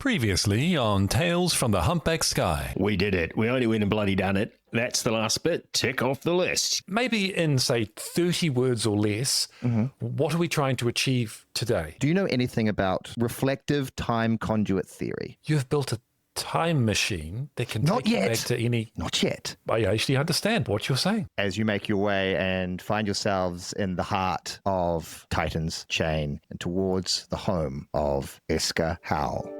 Previously on Tales from the Humpback Sky. We did it. We only went and bloody done it. That's the last bit. Tick off the list. Maybe in, say, 30 words or less, what are we trying to achieve today? Do you know anything about reflective time conduit theory? You've built a time machine that can Not take you yet. back to any... Not yet. I actually understand what you're saying. As you make your way and find yourselves in the heart of Titan's chain and towards the home of Eska Howell.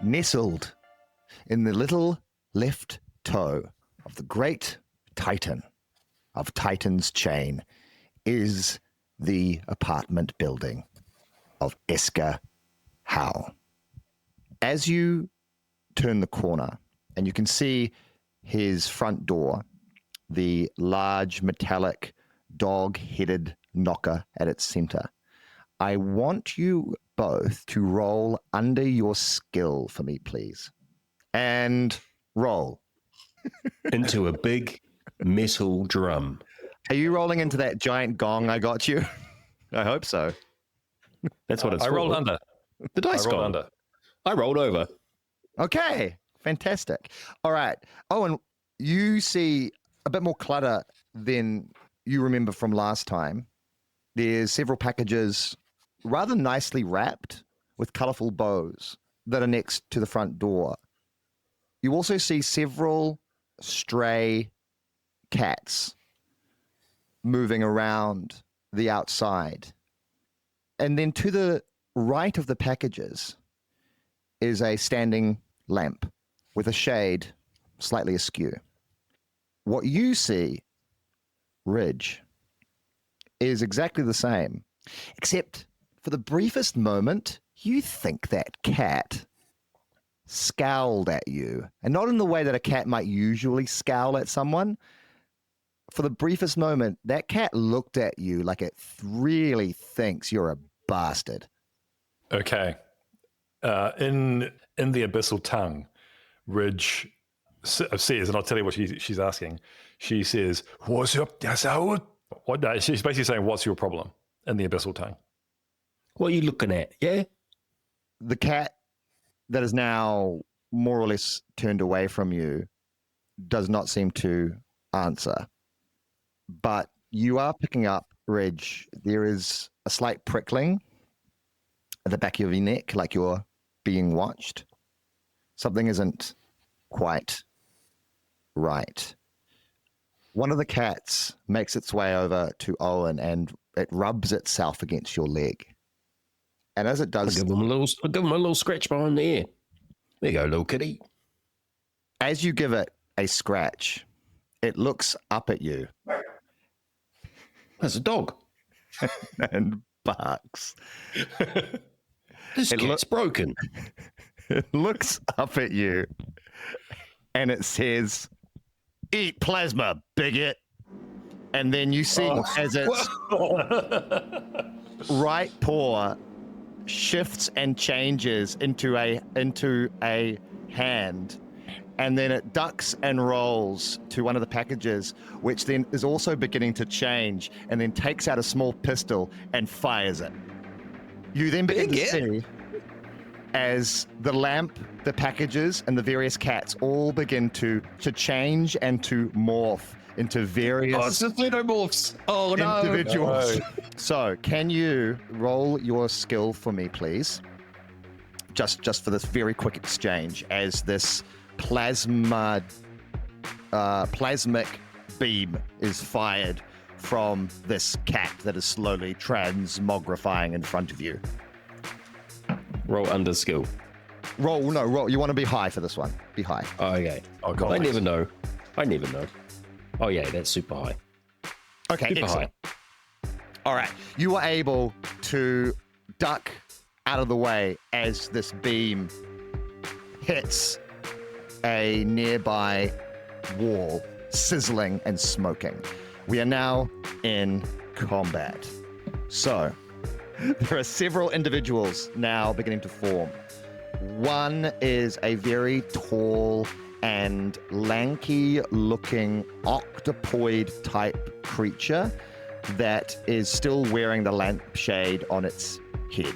Nestled in the little left toe of the great Titan of Titan's chain is the apartment building of Eska Howell. As you turn the corner and you can see his front door, the large metallic dog-headed knocker at its center, I want you both to roll under your skill for me, please. And roll. Into a big metal drum. Are you rolling into that giant gong I got you? I hope so. That's what it's I for. rolled under. The dice I rolled gong. under. I rolled over. Okay, fantastic. All right. Owen, you see a bit more clutter than you remember from last time. There's several packages rather nicely wrapped with colorful bows that are next to the front door. You also see several stray cats moving around the outside. And then to the right of the packages is a standing lamp with a shade slightly askew. What you see, Ridge, is exactly the same, except for the briefest moment, you think that cat scowled at you. And not in the way that a cat might usually scowl at someone. For the briefest moment, that cat looked at you like it really thinks you're a bastard. Okay. In the abyssal tongue, Ridge says, and I'll tell you what she's asking. She says, "What's up, Howard?" What? No, she's basically saying, "What's your problem?" in the abyssal tongue. What are you looking at? Yeah? The cat that is now more or less turned away from you does not seem to answer. But you are picking up, Reg, there is a slight prickling at the back of your neck, like you're being watched. Something isn't quite right. One of the cats makes its way over to Owen and it rubs itself against your leg. And as it does, I'll give him a little scratch behind the ear. There you go, little kitty. as you give it a scratch, it looks up at you That's a dog. and barks. This cat's broken. It looks up at you and it says, "Eat plasma, bigot." And then you see as its right paw shifts and changes into a hand, and then it ducks and rolls to one of the packages, which then is also beginning to change, and then takes out a small pistol and fires it. You then begin to see as the lamp, the packages, and the various cats all begin to change and to morph into various xenomorphs. Oh, no. individuals. So, can you roll your skill for me, please? Just for this very quick exchange, as this plasmic beam is fired from this cat that is slowly transmogrifying in front of you. Roll under skill. Roll. You want to be high for this one. Be high. Oh, okay. Oh, God. I never know. Oh, yeah, that's super high. Okay, Super excellent. All right. You were able to duck out of the way as this beam hits a nearby wall, sizzling and smoking. We are now in combat. So, there are several individuals now beginning to form. One is a very tall and lanky-looking octopoid-type creature that is still wearing the lampshade on its head.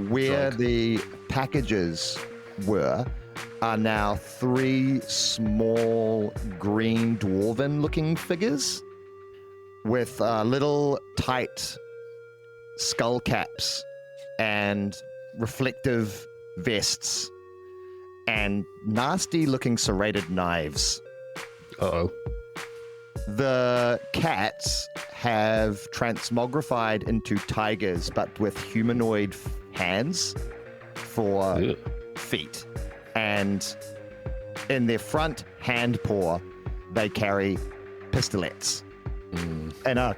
Where the packages were are now 3 small green dwarven-looking figures with little tight skull caps and reflective vests and nasty-looking serrated knives. Uh-oh. The cats have transmogrified into tigers, but with humanoid hands for feet. And in their front hand paw, they carry pistolets. And are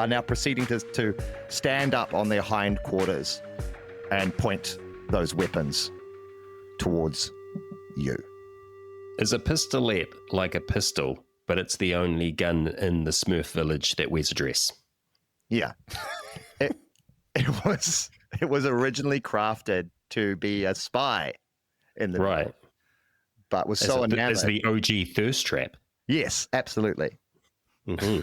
now proceeding to stand up on their hindquarters and point those weapons towards you. Is a pistolet like a pistol, but it's the only gun in the Smurf village that wears a dress? Yeah. it was originally crafted to be a spy in the right, but was so enamored. As the OG thirst trap. Yes, absolutely. Mm-hmm.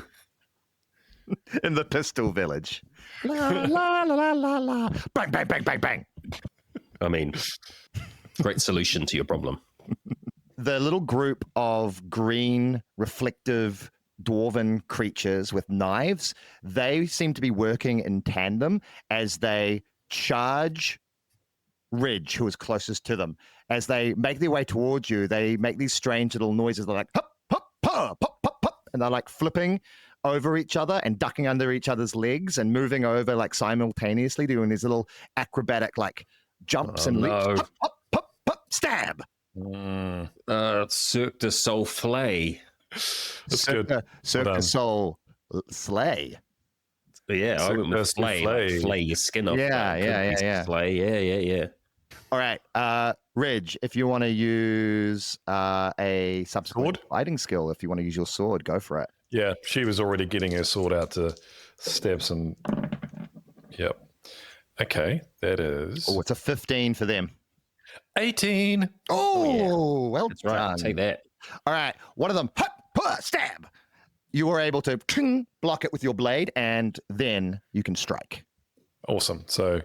In the pistol village. La la la la la la. Bang bang bang bang bang. I mean, great solution to your problem. The little group of green reflective dwarven creatures with knives, they seem to be working in tandem as they charge Ridge, who is closest to them. As they make their way towards you, they make these strange little noises. They're like, hop, hop, pop, pop, pop, pop. And they're like flipping over each other and ducking under each other's legs and moving over like simultaneously, doing these little acrobatic like jumps and leaps. Hop, hop, pop, pop, stab. Cirque du Soleil. That's good. Cirque du Soleil slay. Yeah, I went with flay. Like flay your skin off. Yeah. Flay. Yeah. All right, Ridge, if you want to use a subsequent fighting skill, if you want to use your sword, go for it. Yeah, she was already getting her sword out to stab some. Yep. Okay, that is. Oh, it's a 15 for them. 18. Oh, well That's right. done. Take that. All right, one of them, stab. You were able to block it with your blade, and then you can strike. Awesome. So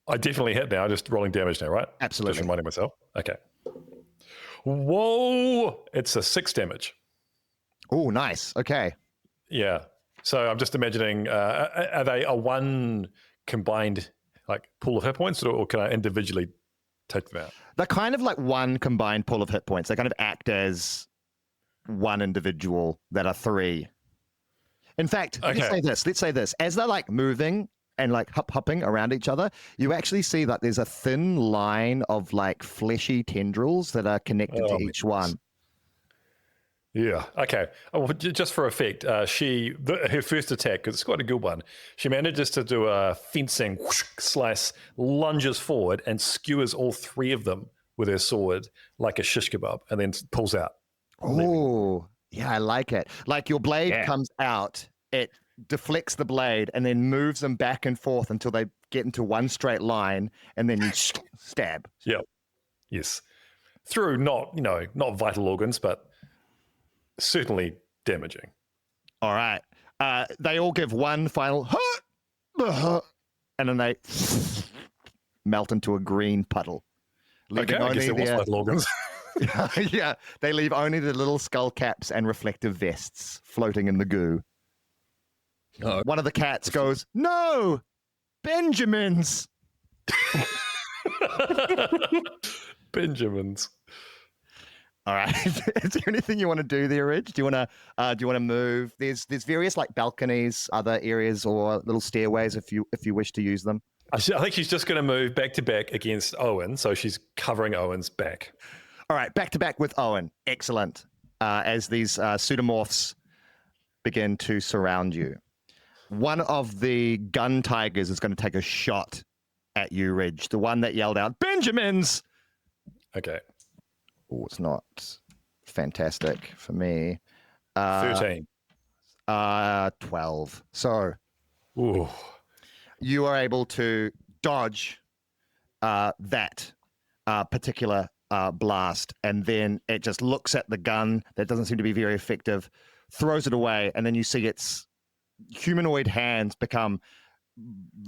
I definitely hit now, just rolling damage now, right? Absolutely. Just reminding myself. Okay. Whoa! It's a 6 damage. Oh, nice. Okay. Yeah. So I'm just imagining, are they a one combined like pool of hit points, or can I individually take them out? They're kind of like one combined pool of hit points. They kind of act as one individual that are 3. In fact, let's say this. As they're like moving and like hopping around each other, you actually see that there's a thin line of like fleshy tendrils that are connected to each one. Yeah. Okay. Oh, just for effect, her first attack, because it's quite a good one, she manages to do a fencing slice, lunges forward, and skewers all 3 of them with her sword like a shish kebab, and then pulls out. Oh, yeah, I like it. Like your blade comes out, it deflects the blade, and then moves them back and forth until they get into one straight line, and then you stab. Yep. Yes. Through not vital organs, but certainly damaging. All right. They all give one final and then they melt into a green puddle. Okay, I guess it was vital organs. Yeah, they leave only the little skull caps and reflective vests floating in the goo. One of the cats goes, "No, Benjamins." Benjamins. All right. Is there anything you want to do there, Ridge? Do you want to move? There's various like balconies, other areas, or little stairways if you wish to use them. I think she's just going to move back to back against Owen, so she's covering Owen's back. All right, back to back with Owen. Excellent. As these pseudomorphs begin to surround you, one of the gun tigers is going to take a shot at you, Ridge. The one that yelled out, Benjamins! Okay. Oh, it's not fantastic for me. 13. 12. So Ooh. you are able to dodge that particular blast, and then it just looks at the gun that doesn't seem to be very effective, throws it away, and then you see its humanoid hands become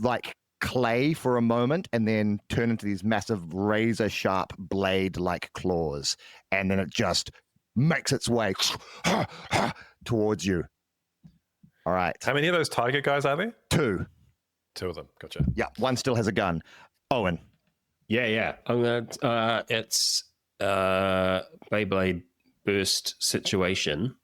like clay for a moment and then turn into these massive razor sharp blade like claws, and then it just makes its way towards you. All right. How many of those tiger guys are there? 2. 2 of them. Gotcha. Yeah, one still has a gun. Owen. Yeah. I'm gonna. It's Beyblade burst situation.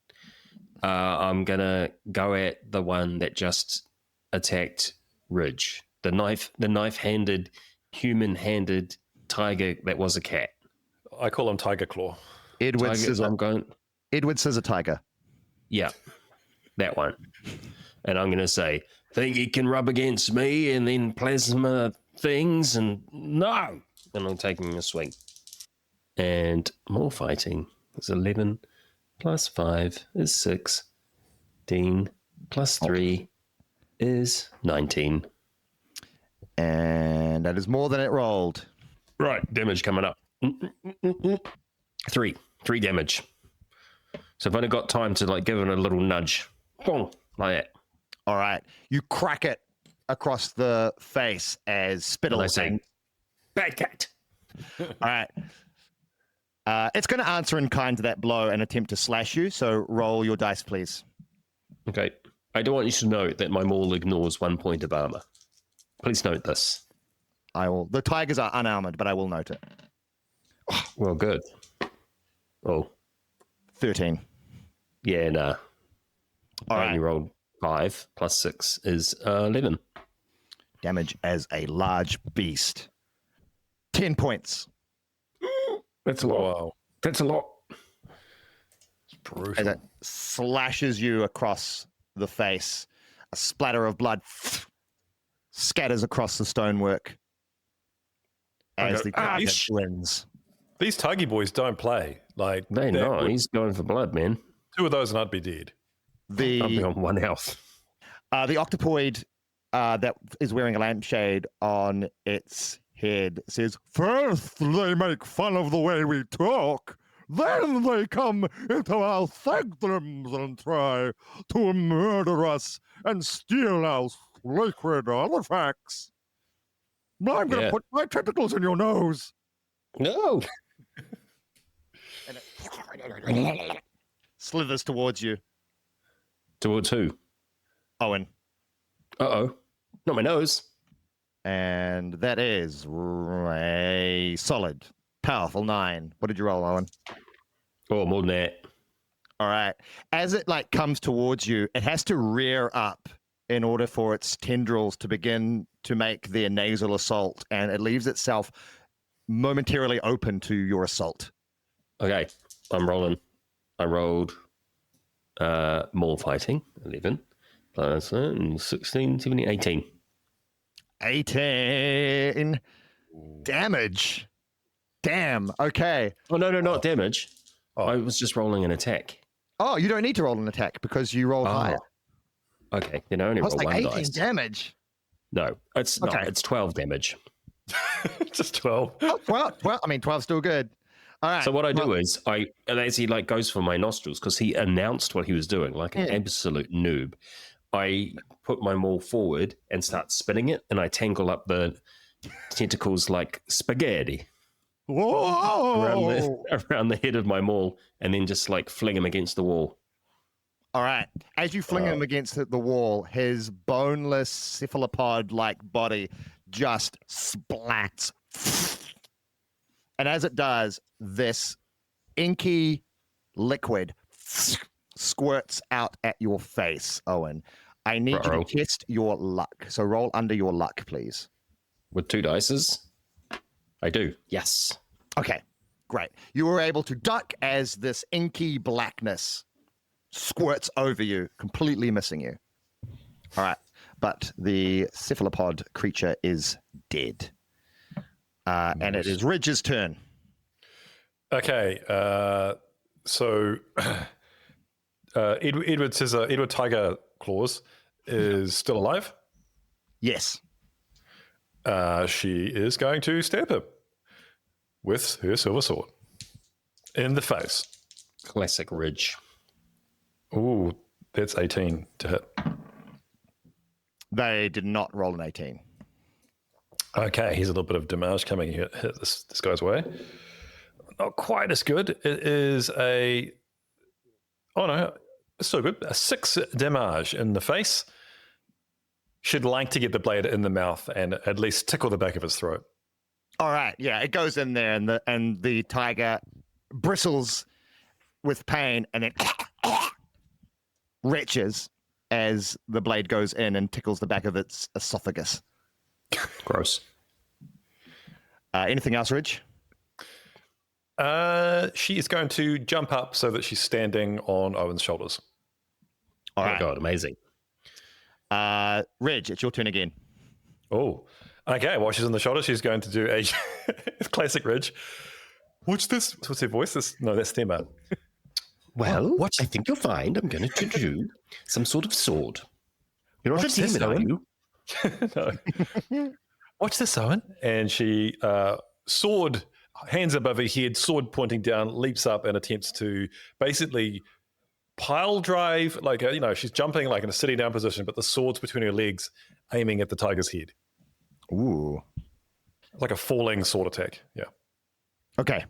I'm gonna go at the one that just attacked Ridge. The knife-handed, human-handed tiger that was a cat. I call him Tiger Claw. Edward Scissor Tiger. Yeah, that one. And I'm gonna say, think he can rub against me and then plasma things, and no. And I'm taking a swing. And more fighting. It's 11 plus 5 is 16 plus 3 is 19. And that is more than it rolled. Right, damage coming up. 3 damage. So I've only got time to like give it a little nudge. Boom, like that. All right. You crack it across the face as spittle. And I say, bad cat. All right. It's going to answer in kind to that blow and attempt to slash you. So roll your dice, please. Okay. I do want you to note that my maul ignores 1 point of armor. Please note this. I will. The tigers are unarmored, but I will note it. Well, good. Oh, 13. yeah, nah. All I right. only rolled 5 plus 6 is 11. Damage as a large beast. 10 points. That's a lot. Wow. That's a lot. It's brutal. As it slashes you across the face. A splatter of blood scatters across the stonework as the dragon wins. These Tiger boys don't play. Like They know. He's going for blood, man. 2 of those and I'd be dead. I'll be The on 1 health. octopoid that is wearing a lampshade on its head says, "First they make fun of the way we talk, then they come into our sanctums and try to murder us and steal our sacred artifacts. I'm going to put my tentacles in your nose." No. And it slithers towards you. Towards who? Owen. Uh-oh. Not my nose. And that is a solid, powerful 9. What did you roll, Owen? Oh, more than that. All right. As it like comes towards you, it has to rear up in order for its tendrils to begin to make their nasal assault, and it leaves itself momentarily open to your assault. Okay, I'm rolling. I rolled more fighting, 11, plus 16, 17, 18. 18 damage. Damn. Okay. Oh, no, not damage. I was just rolling an attack. Oh, you don't need to roll an attack because you rolled higher. Okay, then I only I was roll like 1 18 dice. damage. No, it's Okay. not. It's 12 damage. Just 12. Oh, well, I mean, 12's still good. All right. So what I do is and as he like goes for my nostrils, because he announced what he was doing like an absolute noob, I put my maul forward and start spinning it, and I tangle up the tentacles like spaghetti Whoa! around the head of my maul, and then just like fling him against the wall. All right. As you fling him against the wall, his boneless cephalopod-like body just splats. And as it does, this inky liquid squirts out at your face, Owen. I need you to test your luck. So roll under your luck, please. With 2 dices? I do. Yes. Okay, great. You were able to duck as this inky blackness squirts over you, completely missing you. All right. but the cephalopod creature is dead. And it is Ridge's turn. Okay, so Edward Tiger Claws is still alive. Yes. She is going to stab him with her silver sword in the face. Classic Ridge. Ooh, that's 18 to hit. They did not roll an 18. Okay, here's a little bit of damage coming hit this guy's way. Not quite as good. It is a... Oh, no. It's still good. A 6 damage in the face. Should like to get the blade in the mouth and at least tickle the back of his throat. All right. Yeah, it goes in there, and the tiger bristles with pain and then retches as the blade goes in and tickles the back of its esophagus. Gross. Anything else, Ridge? She is going to jump up so that she's standing on Owen's shoulders. All Oh right. my God, amazing. Reg, it's your turn again. Oh, okay. While she's on the shoulder, she's going to do a classic Ridge. Watch this. What's her voice? That's Thema. Well, I think you'll find I'm going to do some sort of sword. You're not a What's this, demon, are Owen? you? No. Watch this, Owen. And she, sword, hands above her head, sword pointing down, leaps up and attempts to basically pile drive, like, she's jumping like in a sitting down position, but the sword's between her legs, aiming at the tiger's head. Ooh. Like a falling sword attack. Yeah. Okay.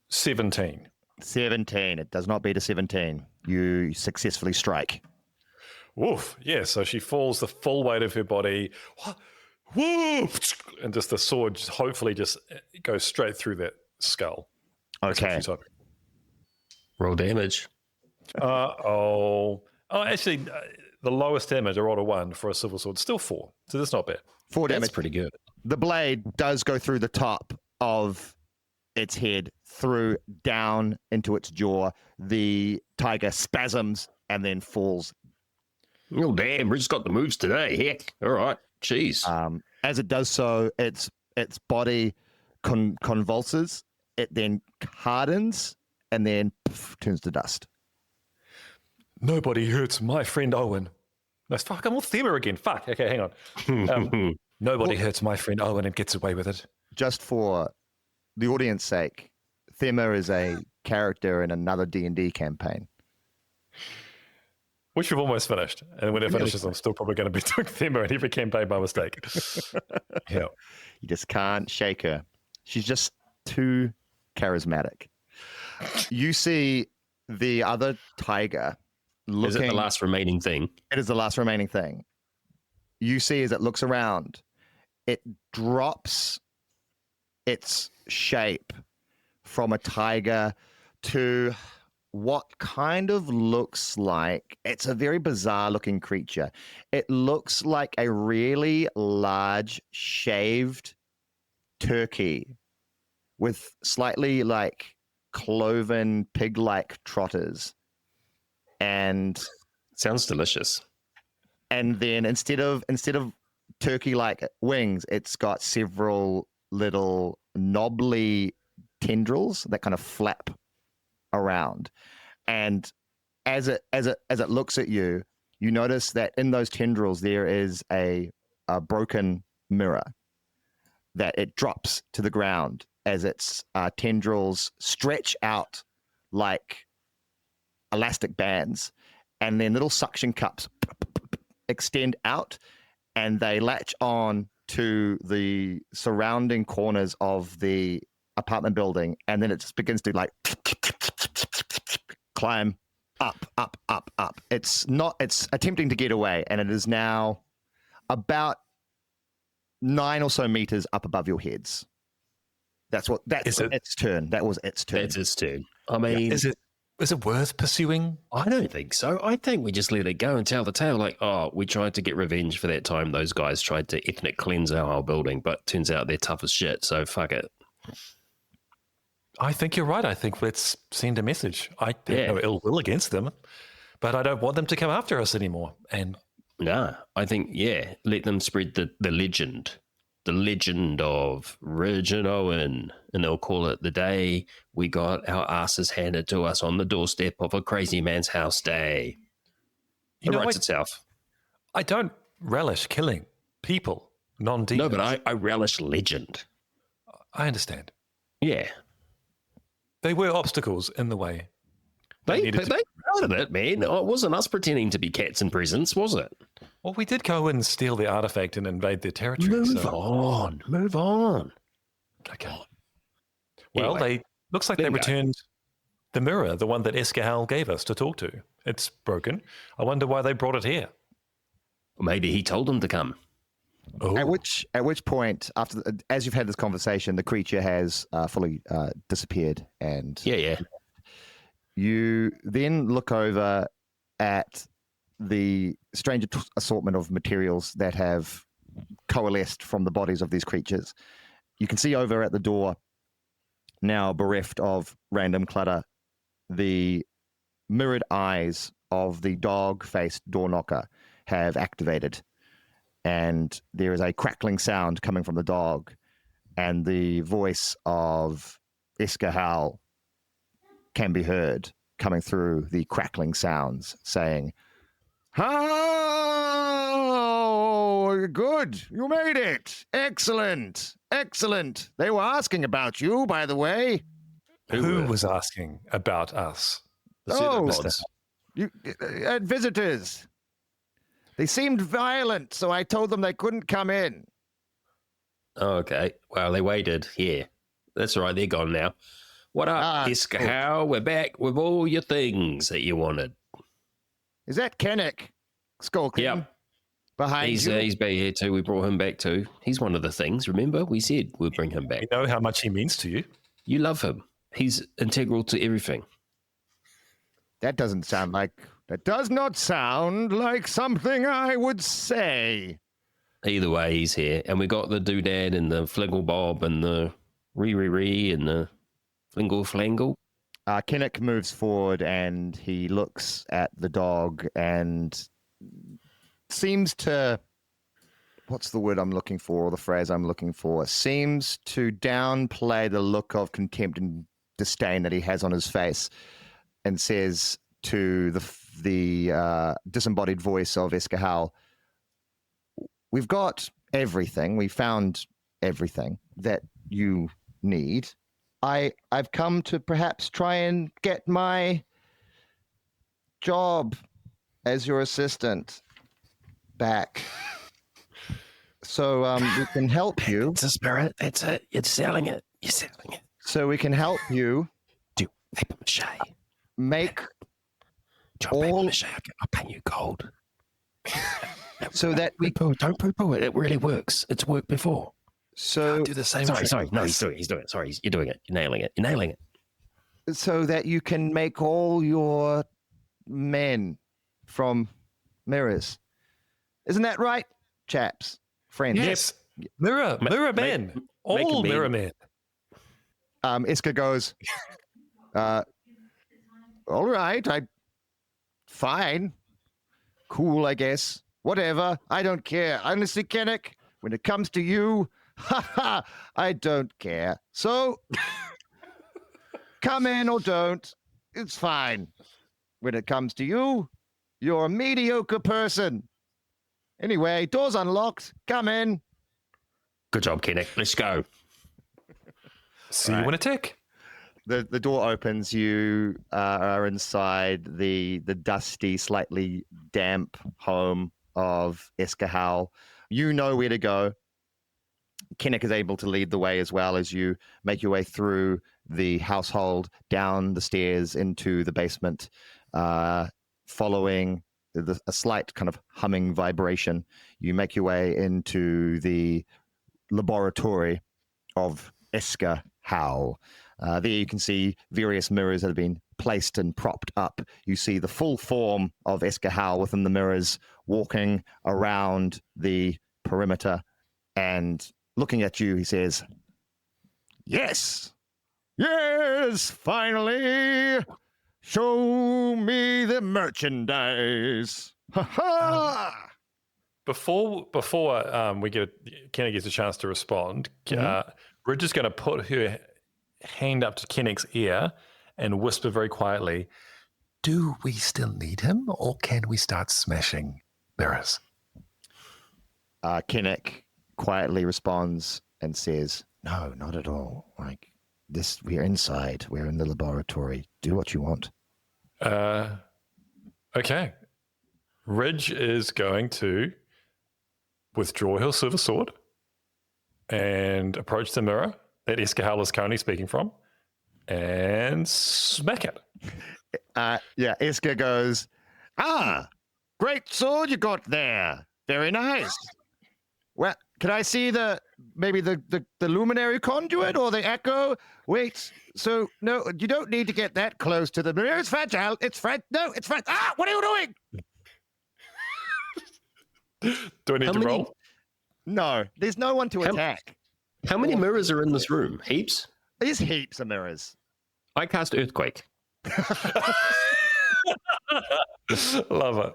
17. 17. It does not beat a 17. You successfully strike. Woof. Yeah, so she falls the full weight of her body. Woof! And just the sword hopefully just goes straight through that skull. Okay. Roll damage. Actually, the lowest damage, I rolled a 1 for a silver sword. Still 4. So that's not bad. 4 damage. That's pretty good. The blade does go through the top of its head, through down into its jaw. The tiger spasms and then falls. Oh, damn. Ridge's got the moves today. Heck. All right. Jeez. As it does so, its body convulses. It then hardens and then turns to dust. Nobody hurts my friend Owen. No, fuck, I'm all Thema again. Fuck. Okay, hang on. Nobody hurts my friend Owen and gets away with it. Just for the audience's sake, Thema is a character in another D&D campaign. Which we've almost finished. And when it finishes, I'm still probably going to be doing Thema in every campaign by mistake. Yeah. You just can't shake her. She's just too charismatic. You see the other tiger looking... Is it the last remaining thing? It is the last remaining thing. You see as it looks around, it drops its shape from a tiger to what kind of looks like... It's a very bizarre looking creature. It looks like a really large shaved turkey with slightly like cloven pig-like trotters. And sounds delicious. And then instead of turkey-like wings, it's got several little knobbly tendrils that kind of flap around. And as it looks at you, you notice that in those tendrils there is a broken mirror that it drops to the ground as its tendrils stretch out like elastic bands, and then little suction cups extend out, and they latch on to the surrounding corners of the apartment building, and then it just begins to like climb up. It's attempting to get away, and it is now about 9 or so meters up above your heads. That's its turn. That was its turn. That's its turn. I mean, Is it worth pursuing? I don't think so. I think we just let it go and tell the tale like, oh, we tried to get revenge for that time those guys tried to ethnic cleanse our whole building, but turns out they're tough as shit, so fuck it. I think you're right. I think let's send a message. I have no ill will against them. but I don't want them to come after us anymore. And Nah, I think, let them spread the legend. The legend of Ridge and Owen. And they'll call it the day we got our asses handed to us on the doorstep of a crazy man's house day. you It know, writes itself. I don't relish killing people, non-demons. No, but I relish legend. I understand. Yeah. They were obstacles in the way. They needed to- proud of it, man. It wasn't us pretending to be cats in presents, was it? Well, we did go and steal the artifact and invade their territory. Move on. Okay. Well, Anyway, looks like let they him go. returned the mirror, the one that Eska Howell gave us to talk to. It's broken. I wonder why they brought it here. Maybe he told them to come. Oh, At which point, as you've had this conversation, the creature has fully disappeared, and Yeah. you then look over at the strange assortment of materials that have coalesced from the bodies of these creatures. You can see over at the door, now bereft of random clutter, the mirrored eyes of the dog-faced door knocker have activated. And there is a crackling sound coming from the dog, and the voice of Eska Howell can be heard coming through the crackling sounds, saying, "Oh, good. You made it. Excellent. Excellent. They were asking about you, by the way. who was asking about us? Oh, Mr. you visitors. They seemed violent, so I told them they couldn't come in." Okay. Well, they waited. Yeah. That's all right. They're gone now. What up, Eska cool. Howell? We're back with all your things that you wanted. Is that Kennick skulking Yep. behind He's you? back here too. We brought him back too. He's one of the things. Remember, we said we'd bring him back. We know how much he means to you. You love him. He's integral to everything. That does not sound like something I would say. Either way, he's here. And we got the doodad and the flingle bob and the ree and the flingle flangle. Kennick moves forward and he looks at the dog and seems to, what's the word I'm looking for, or the phrase I'm looking for, seems to downplay the look of contempt and disdain that he has on his face, and says to the disembodied voice of Eska Howell, "We've got everything. We found everything that you need. I've come to perhaps try and get my job as your assistant back. So we can help you. It's a spirit. That's it. You're selling it. You're selling it. So we can help you Do paper mache. make Do you want all paper mache? I'll pay you gold. so that we Don't poo-poo it. It really works. It's worked before. so Do the same. Sorry. No, he's doing it. Sorry, you're doing it. You're nailing it. so that you can make all your men from mirrors. Isn't that right, chaps? Friends. Yes. Mirror men. All men. mirror men. Iska goes, all right, fine. Cool, I guess. Whatever. I don't care. Honestly, Kennick, when it comes to you, I don't care. So, come in or don't. It's fine. When it comes to you, you're a mediocre person. Anyway, door's unlocked. Come in. Good job, Kennick. Let's go. See you in a tick. The door opens. You are inside the dusty, slightly damp home of Eska Howell. You know where to go. Kennick is able to lead the way as well as you make your way through the household, down the stairs into the basement, following a slight kind of humming vibration. You make your way into the laboratory of Eska Howell. There you can see various mirrors that have been placed and propped up. You see the full form of Eska Howell within the mirrors, walking around the perimeter and looking at you. He says, "Yes, finally, Show me the merchandise. Ha ha! Before we Kennick gets a chance to respond, Ridge is going to put her hand up to Kennick's ear and whisper very quietly, "Do we still need him, or can we start smashing mirrors?" Kennick quietly responds and says, "No, not at all. Like this, we're inside. We're in the laboratory. Do what you want." Okay. Ridge is going to withdraw her silver sword and approach the mirror that Eska Howell is currently speaking from and smack it. Eska goes, great sword you got there. Very nice. Well, can I see maybe the luminary conduit or the echo? Wait, so no, you don't need to get that close to the mirror. It's fragile. It's no, it's fragile. What are you doing? Do I need to roll? No, there's no one to attack. How many mirrors are in this room? Heaps? There's heaps of mirrors. I cast Earthquake. Love it.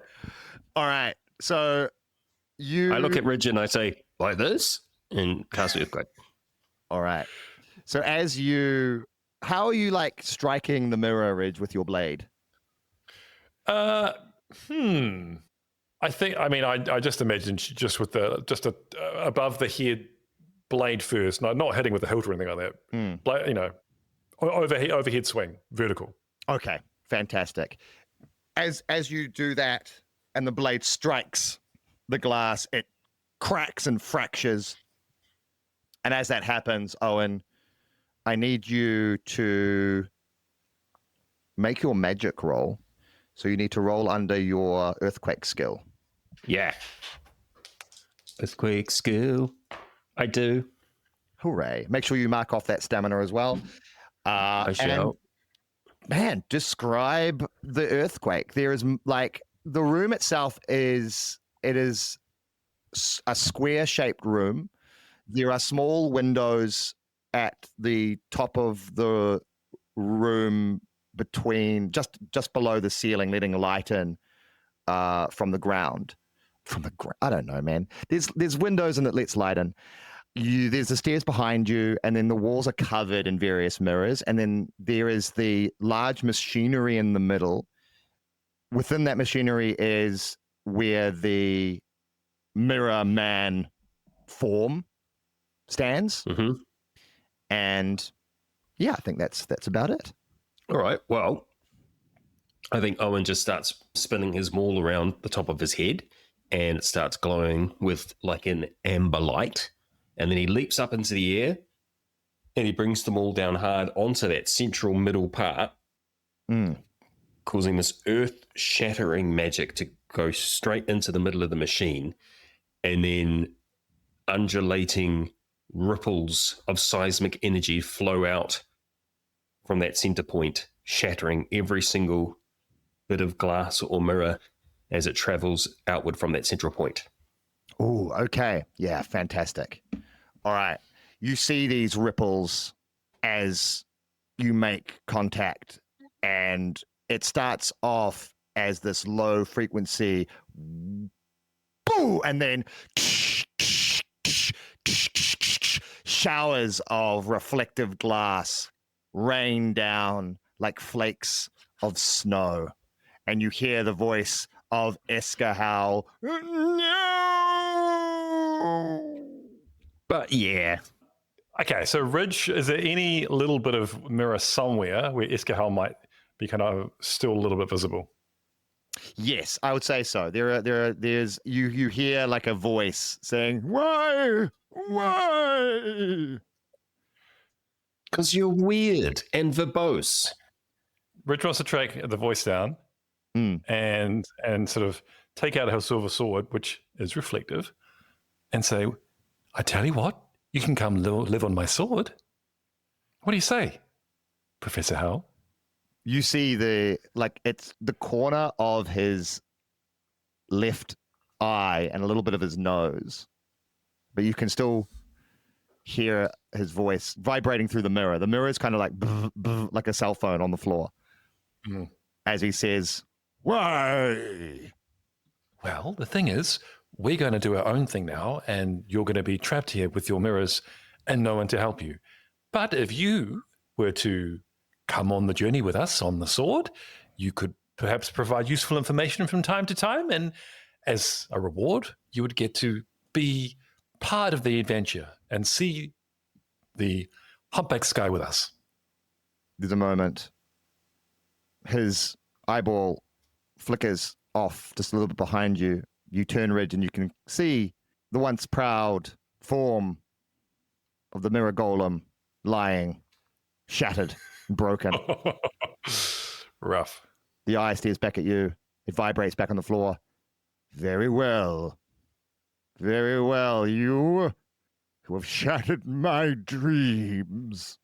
All right, so I look at Ridge and I say, like this? And cast Earthquake. All right. So how are you like striking the mirror, Ridge, with your blade? I just imagined just with above the head blade first, not hitting with the hilt or anything like that. Blade, overhead swing, vertical. Okay, fantastic. As you do that and the blade strikes the glass, it cracks and fractures. And as that happens, Owen, I need you to make your magic roll. So you need to roll under your earthquake skill. Yeah. Earthquake skill. I do. Hooray. Make sure you mark off that stamina as well. I shall. Man, describe the earthquake. There is the room itself is a square-shaped room. There are small windows at the top of the room between just below the ceiling, letting light in from the ground. I don't know, man. There's windows and it lets light in. There's the stairs behind you, and then the walls are covered in various mirrors, and then there is the large machinery in the middle. Within that machinery is where the mirror man form stands. Mm-hmm. And yeah, I think that's about it. All right. Well, I think Owen just starts spinning his maul around the top of his head, and it starts glowing with like an amber light. And then he leaps up into the air and he brings the maul down hard onto that central middle part, causing this earth-shattering magic to go straight into the middle of the machine, and then undulating ripples of seismic energy flow out from that center point, shattering every single bit of glass or mirror as it travels outward from that central point. Oh, okay. Yeah, fantastic. All right. You see these ripples as you make contact, and it starts off as this low frequency boo, and then showers of reflective glass rain down like flakes of snow, and you hear the voice of Eska Howell. No! But yeah. Okay, so Ridge, is there any little bit of mirror somewhere where Eska Howell might be kind of still a little bit visible? Yes, I would say so. There's you hear like a voice saying, "Why? Because you're weird and verbose." Ridge wants to track the voice down and sort of take out her silver sword, which is reflective, and say, "I tell you what, you can come live on my sword. What do you say, Professor Howell?" You see it's the corner of his left eye and a little bit of his nose, but you can still hear his voice vibrating through the mirror. The mirror is kind of like like a cell phone on the floor. as he says, "Why?" Well, the thing is, we're going to do our own thing now, and you're going to be trapped here with your mirrors and no one to help you. But if you were to come on the journey with us on the sword, you could perhaps provide useful information from time to time, and as a reward, you would get to be part of the adventure and see the humpback sky with us. There's a moment. His eyeball flickers off just a little bit behind you. You turn red and you can see the once proud form of the mirror golem lying, shattered, broken. Rough. The eye stares back at you. It vibrates back on the floor. Very well. Very well, you who have shattered my dreams.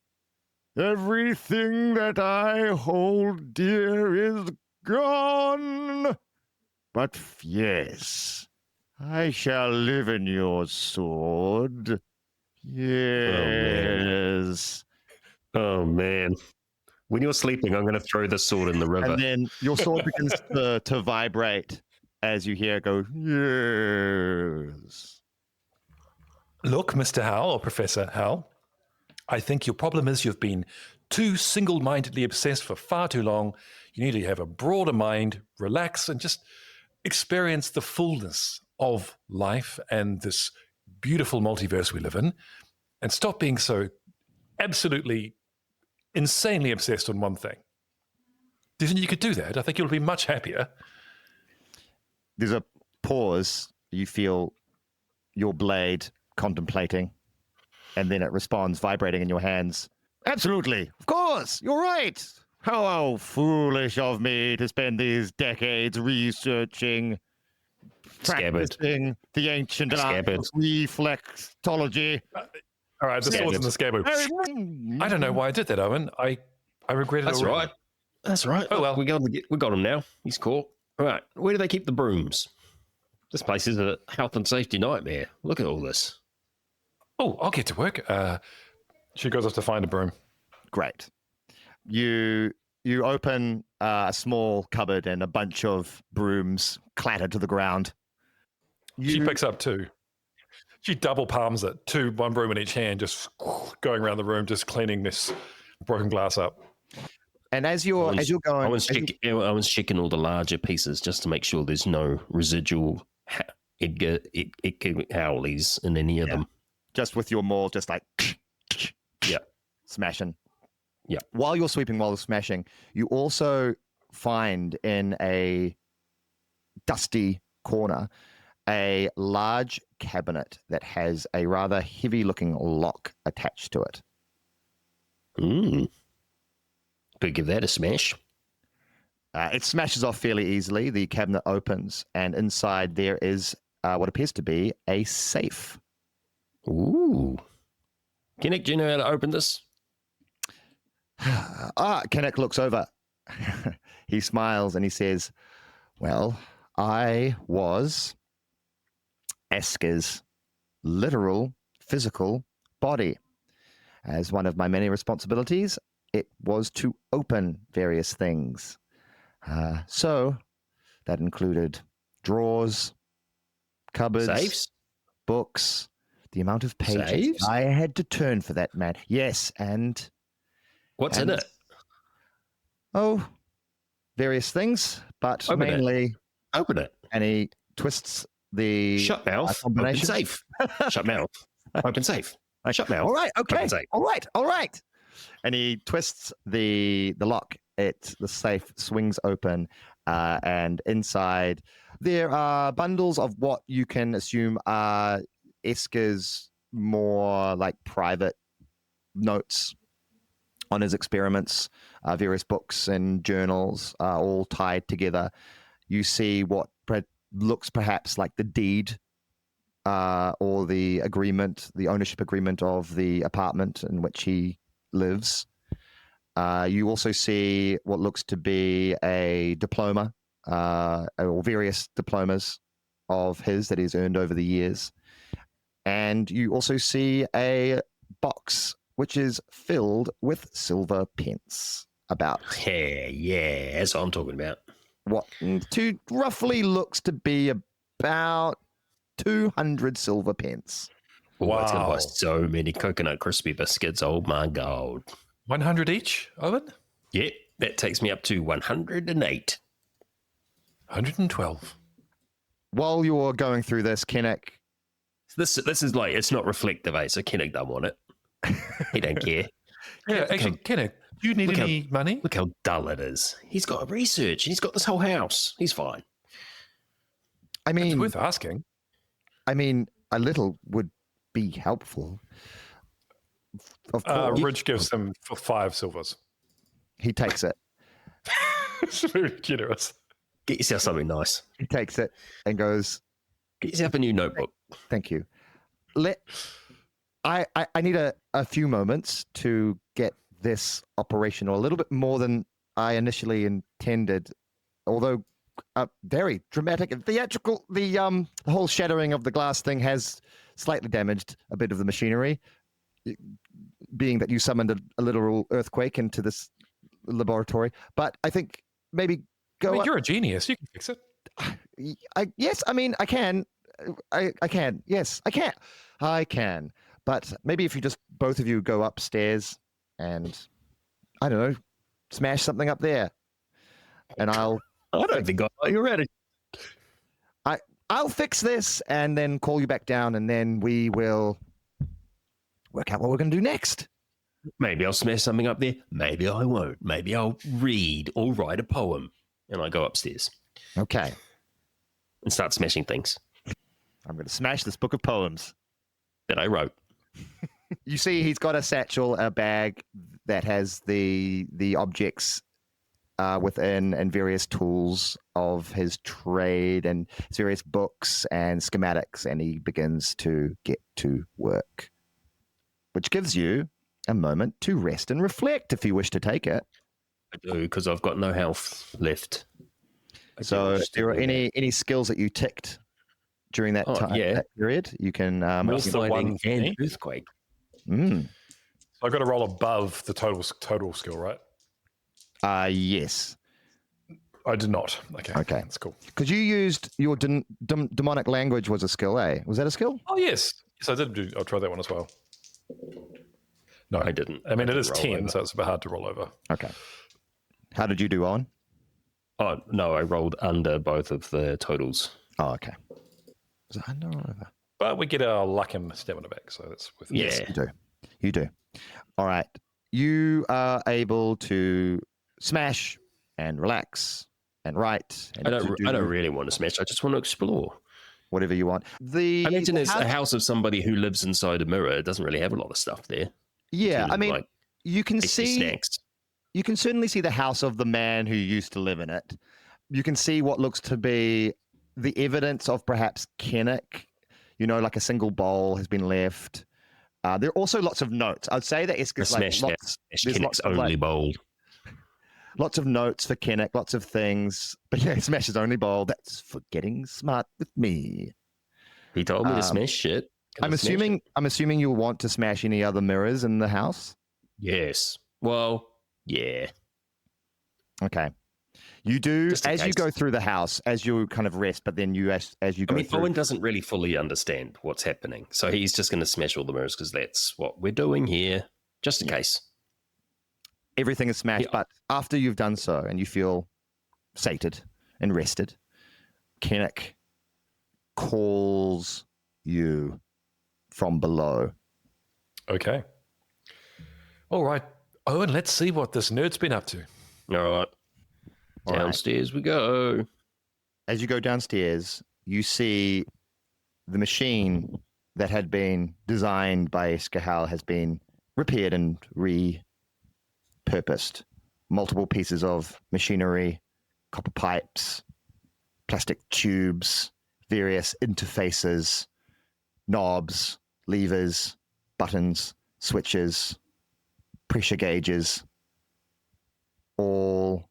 Everything that I hold dear is gone. But yes, I shall live in your sword. Yes. Oh, man. When you're sleeping, I'm going to throw the sword in the river. And then your sword begins to vibrate as you hear it go, yes. Look, Mr. Howell, or Professor Howell, I think your problem is you've been too single-mindedly obsessed for far too long. You need to have a broader mind, relax, and just experience the fullness of life and this beautiful multiverse we live in, and stop being so absolutely insanely obsessed on one thing. Do you think you could do that? I think you'll be much happier. There's a pause. You feel your blade contemplating, and then it responds, vibrating in your hands. Absolutely. Of course. You're right. How foolish of me to spend these decades researching, practicing the ancient art of reflexology. All right, this wasn't the scabbard. I don't know why I did that, Owen. I regret it. That's already. right. That's right. Oh, well. We got him now. He's caught. All right. Where do they keep the brooms? This place is a health and safety nightmare. Look at all this. Oh, I'll get to work. She goes off to find a broom. Great. You open a small cupboard and a bunch of brooms clatter to the ground. She picks up two. She double palms it, one broom in each hand, just going around the room, just cleaning this broken glass up. And as you're going, I was checking all the larger pieces just to make sure there's no residual Eska Howleys in any of them. Just with your maul, just like smashing. Yeah. While you're sweeping, while you're smashing, you also find in a dusty corner a large cabinet that has a rather heavy-looking lock attached to it. Could give that a smash. It smashes off fairly easily. The cabinet opens, and inside there is what appears to be a safe. Ooh. Kennick, do you know how to open this? Kennick looks over. He smiles and he says, well, I was Eska's literal physical body. As one of my many responsibilities, it was to open various things. So that included drawers, cupboards, Safes? books, the amount of pages Safes? I had to turn for that man. Yes, and What's in it? oh, various things, but Open it. mainly Open it. and he twists the Shut mouth. Open combination. safe. Shut mouth. Open safe. Shut mouth. All right, okay. Open safe. All right. And he twists the lock. The safe swings open, and inside there are bundles of what you can assume are Eska's more like private notes on his experiments, various books and journals all tied together. You see what looks perhaps like the deed or the agreement, the ownership agreement of the apartment in which he lives. You also see what looks to be a diploma or various diplomas of his that he's earned over the years. And you also see a box which is filled with silver pence. about Yeah, that's what I'm talking about. what to roughly looks to be about 200 silver pence. Oh, it's going to buy Wow. so many coconut crispy biscuits. Oh, my God. 100 each, Owen? Yeah, that takes me up to 108. 112. While you're going through this, Kennick, This is like, it's not reflective, eh? So Kennick don't want it. He don't care. Yeah, actually, Kennick, do you need look any money? Look how dull it is. He's got research. He's got this whole house. He's fine. I It's mean, worth asking. a little would be helpful. Of course, Ridge gives him 5 silvers. he takes it. It's very generous. Get yourself something nice. He takes it and goes, Get yourself a new notebook. "Thank you." I need a few moments to get this operational a little bit more than I initially intended, although very dramatic and theatrical. The whole shattering of the glass thing has slightly damaged a bit of the machinery, being that you summoned a literal earthquake into this laboratory. But I think maybe go. You're a genius. You can fix it. Yes, I can. I can. Yes, I can. I can. But maybe if you just both of you go upstairs and I don't know, smash something up there, and I don't think you're ready. I'll fix this and then call you back down, and then we will work out what we're going to do next. Maybe I'll smash something up there. Maybe I won't. Maybe I'll read or write a poem. And I go upstairs Okay. and start smashing things I'm going to smash this book of poems. that I wrote. You see, he's got a satchel, a bag that has the objects within and various tools of his trade and various books and schematics, and he begins to get to work, which gives you a moment to rest and reflect if you wish to take it. I do, because I've got no health left. So if there are any skills that you ticked during that time, that period, you can More the one fighting for and me. earthquake. So I've got to roll above the total skill, right? yes, I did not. Okay. That's cool. because you used your demonic language was a skill, eh? Was that a skill? Oh, yes. Yes, I did. I'll try that one as well. No, I didn't. I mean, it didn't is roll 10, over. so it's a bit hard to roll over. Okay. How did you do on? Oh, no, I rolled under both of the totals. Oh, okay. Was it under or over? But we get our luck and stamina back, so that's worth it. Yeah. Yes, you do. You do. All right. You are able to smash and relax and write. And I to don't really want to smash. I just want to explore. whatever you want. I imagine it's a house of somebody who lives inside a mirror. It doesn't really have a lot of stuff there. Yeah, Including, I mean, like, you can tasty see. snacks. You can certainly see the house of the man who used to live in it. You can see what looks to be the evidence of perhaps Kennick. You know, like a single bowl has been left. There are also lots of notes. I'd say that Eska's like Smash lots. There's Kennick's lots of, only like, bowl. lots of notes for Kennick, lots of things. But yeah, Smash's only bowl. That's for getting smart with me. He told me to smash shit. I'm assuming you'll want to smash any other mirrors in the house. Yes. Well, yeah. Okay. You do Just in as you case. go through the house, as you kind of rest, but then you as you I go mean, through. Owen doesn't really fully understand what's happening. So he's just going to smash all the mirrors because that's what we're doing here, just in case. Everything is smashed, Yeah. but after you've done so and you feel sated and rested, Kennick calls you from below. Okay. All right. Owen, let's see what this nerd's been up to. All right. All right. Downstairs we go. As you go downstairs, you see the machine that had been designed by Eska Howell has been repaired and repurposed. Multiple pieces of machinery, copper pipes, plastic tubes, various interfaces, knobs, levers, buttons, switches, pressure gauges, all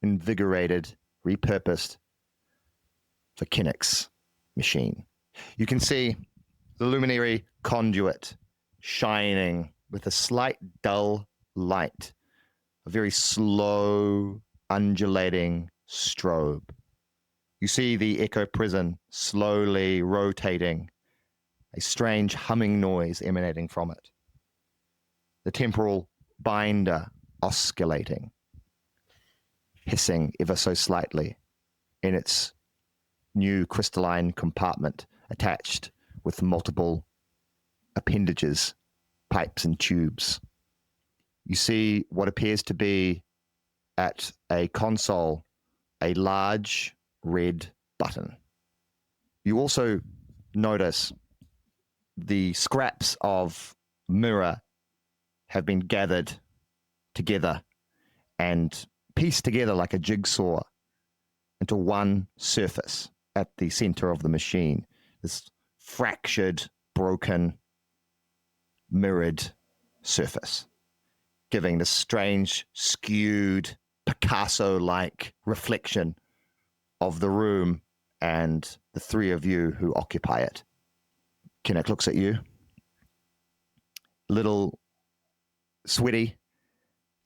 invigorated, repurposed for Kennick's machine. You can see the luminary conduit shining with a slight dull light a very slow, undulating strobe. You see the Echo Prison slowly rotating, a strange humming noise emanating from it. The temporal binder oscillating, hissing ever so slightly in its new crystalline compartment attached with multiple appendages, pipes and tubes. You see what appears to be at a console a large red button. You also notice the scraps of mirror have been gathered together and pieced together like a jigsaw into one surface at the center of the machine. This fractured, broken, mirrored surface, giving this strange, skewed, Picasso-like reflection of the room and the three of you who occupy it. Kennick looks at you. Little sweaty,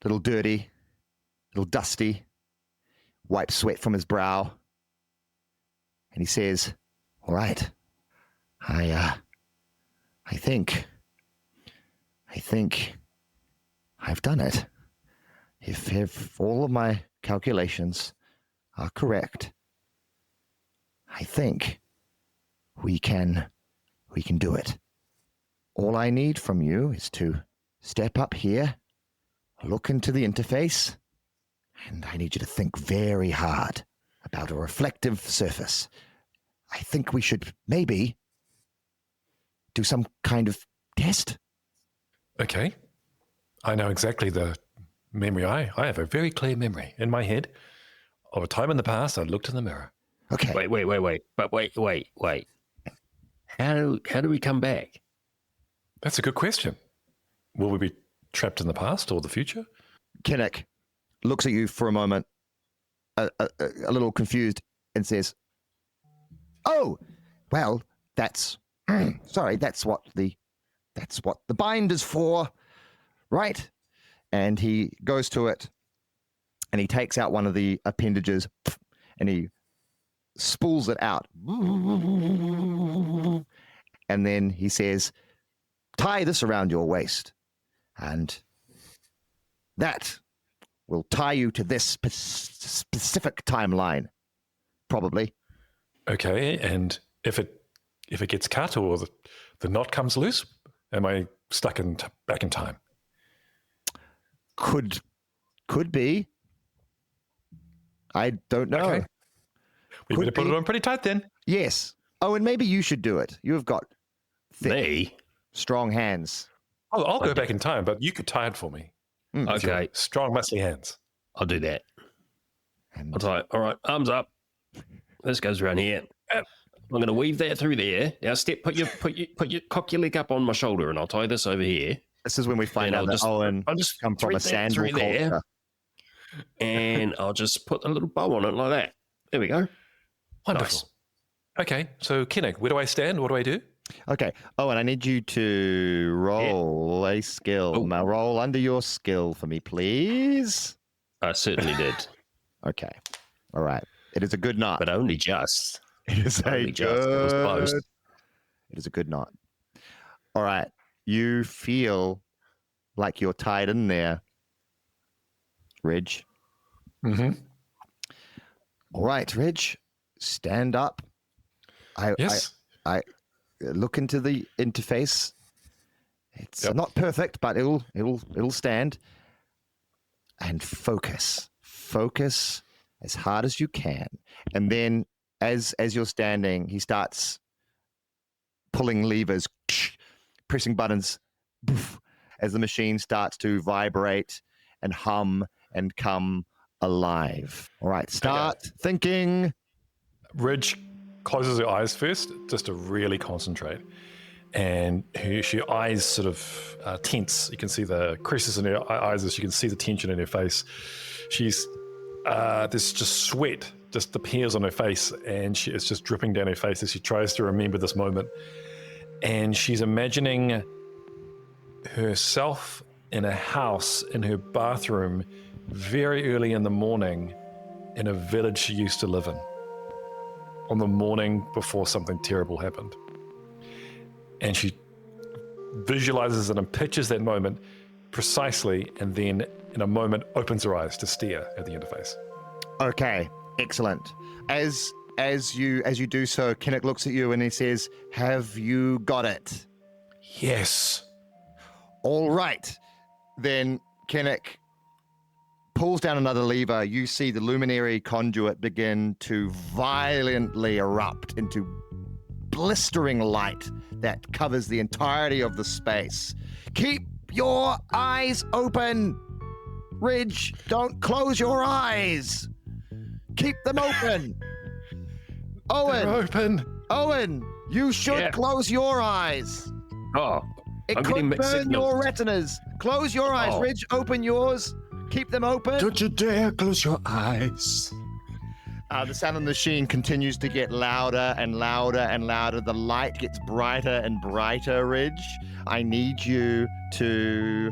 little dirty, little dusty, wipes sweat from his brow, and he says, all right, I think I've done it. If all of my calculations are correct, I think we can do it. All I need from you is to step up here, look into the interface, and I need you to think very hard about a reflective surface. I think we should maybe do some kind of test. Okay. I know exactly the memory. I have a very clear memory in my head of a time in the past I looked in the mirror. Okay. Wait. But wait. How do we come back? That's a good question. Will we be trapped in the past or the future? Kennick looks at you for a moment, a little confused, and says, "Oh, well, that's sorry. That's what the binder's for, right?" And he goes to it, and he takes out one of the appendages, and he spools it out, and then he says, "Tie this around your waist, and that will tie you to this specific timeline, probably." Okay, and if it gets cut or the knot comes loose, am I stuck back in time? Could be. I don't know. Okay. We better put it on pretty tight then. Yes. Oh, and maybe you should do it. You have got thick, Me? strong hands. I'll go back in time, but you could tie it for me. with your Okay, strong, muscly hands. I'll do that. And I'll tie it. All right, arms up. This goes around here. I'm going to weave that through there. Now, cock your leg up on my shoulder, and I'll tie this over here. this is when we find And out that Owen I'll just come from thread a that sandal through there. culture. And I'll just put a little bow on it like that. There we go. Wonderful. Nice. Okay, so Kennick, where do I stand? What do I do? Okay. Owen, I need you to roll a skill. Oh. Now roll under your skill for me, please. I certainly did, Okay. All right. It is a good knot. but only just. It is a Only just. It was close. good. It is a good knot. All right. You feel like you're tied in there, Ridge. Mm-hmm. All right, Ridge, stand up. Yes. I look into the interface. It's Yep. not perfect, but it'll stand. And focus as hard as you can. And then, as you're standing, he starts pulling levers, pressing buttons, as the machine starts to vibrate and hum and come alive. All right, start thinking. Ridge closes her eyes first, just to really concentrate. And her eyes sort of tense. You can see the creases in her eyes as you can see the tension in her face. She's, there's just sweat just appears on her face, and it's just dripping down her face as she tries to remember this moment. And she's imagining herself in a house in her bathroom very early in the morning in a village she used to live in, on the morning before something terrible happened. And she visualizes it and pictures that moment precisely, and then in a moment opens her eyes to stare at the interface. Okay, excellent. As you do so, Kennick looks at you and he says, "Have you got it?" Yes. All right. Then Kennick pulls down another lever. You see the luminary conduit begin to violently erupt into blistering light that covers the entirety of the space. Keep your eyes open. Ridge, don't close your eyes. Keep them open. They're open. Owen, you should close your eyes. Oh, It I'm getting could mixed burn signals. your retinas. Close your eyes, Oh. Ridge. Open yours. Keep them open. Don't you dare close your eyes. The sound of the machine continues to get louder and louder and louder. The light gets brighter and brighter, Ridge. I need you to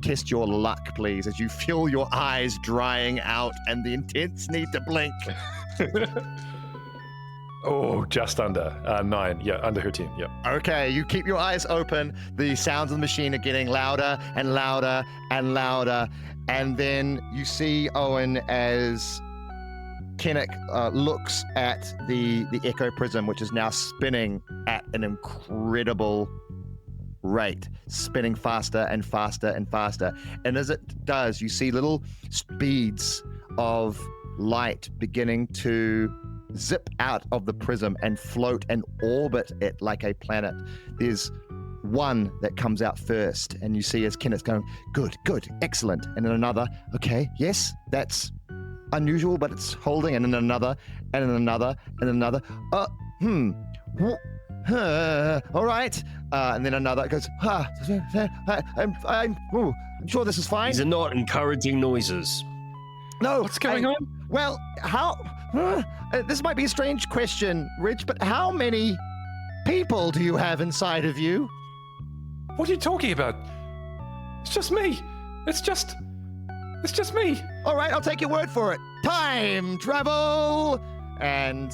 test your luck, please, as you feel your eyes drying out and the intense need to blink. Oh, just under 9. Yeah, under her 10. Yeah. Okay, you keep your eyes open. The sounds of the machine are getting louder and louder and louder. And then you see Owen as Kennick looks at the Echo Prism, which is now spinning at an incredible rate, spinning faster and faster and faster. And as it does, you see little beads of light beginning to zip out of the prism and float and orbit it like a planet. There's one that comes out first, and you see as Kennick's going, good, excellent. And then another, okay, yes, that's unusual, but it's holding. And then another, and then another, and another. All right. And then another goes, I'm sure this is fine. These are not encouraging noises. No. What's going on? Well, how... this might be a strange question, Rich, but how many people do you have inside of you? What are you talking about? It's just me. It's just me. All right, I'll take your word for it. Time travel! And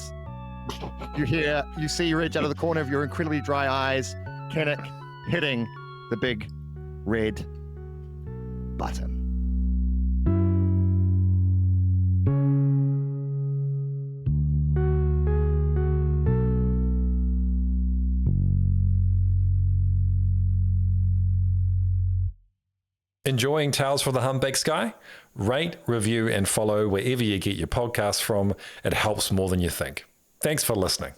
you see Ridge out of the corner of your incredibly dry eyes, Kennick hitting the big red button. Enjoying Tales from the Humpback Sky? Rate, review, and follow wherever you get your podcasts from. It helps more than you think. Thanks for listening.